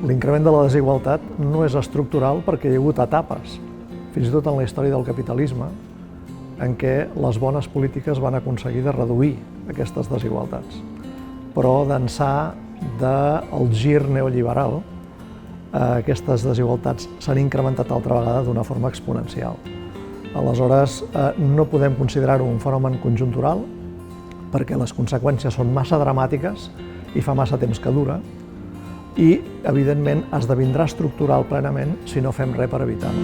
L'increment de la desigualtat no és estructural perquè hi ha hagut etapes, fins i tot en la història del capitalisme, en què les bones polítiques van aconseguir de reduir aquestes desigualtats. Però d'ençà del gir neoliberal, aquestes desigualtats s'han incrementat altra vegada d'una forma exponencial. Aleshores, no podem considerar-ho un fenomen conjuntural perquè les conseqüències són massa dramàtiques i fa massa temps que dura, i, evidentment, esdevindrà estructural plenament si no fem res per evitar-ho.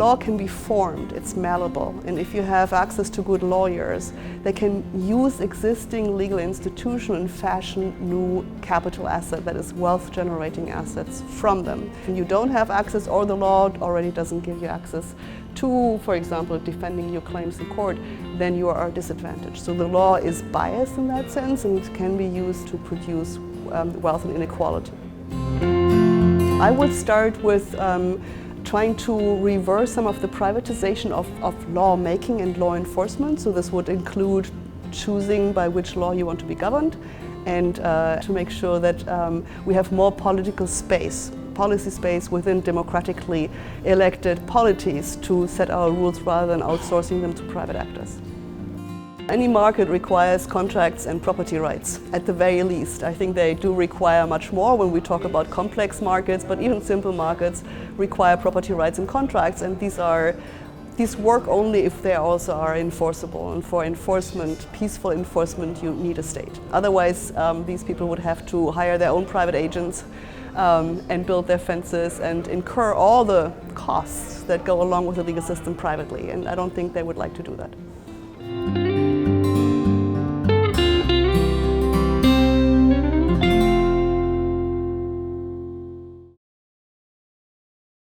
Law can be formed, it's malleable, and if you have access to good lawyers, they can use existing legal institutions and fashion new capital asset, that is wealth-generating assets from them. If you don't have access, or the law already doesn't give you access to, for example, defending your claims in court, then you are disadvantaged. So the law is biased in that sense, and it can be used to produce wealth and inequality. I would start with trying to reverse some of the privatization of lawmaking and law enforcement. So this would include choosing by which law you want to be governed, and to make sure that we have more political space, policy space within democratically elected polities to set our rules rather than outsourcing them to private actors. Any market requires contracts and property rights, at the very least. I think they do require much more when we talk about complex markets, but even simple markets require property rights and contracts, and these work only if they also are enforceable. And for enforcement, peaceful enforcement, you need a state. Otherwise, these people would have to hire their own private agents and build their fences and incur all the costs that go along with the legal system privately, and I don't think they would like to do that.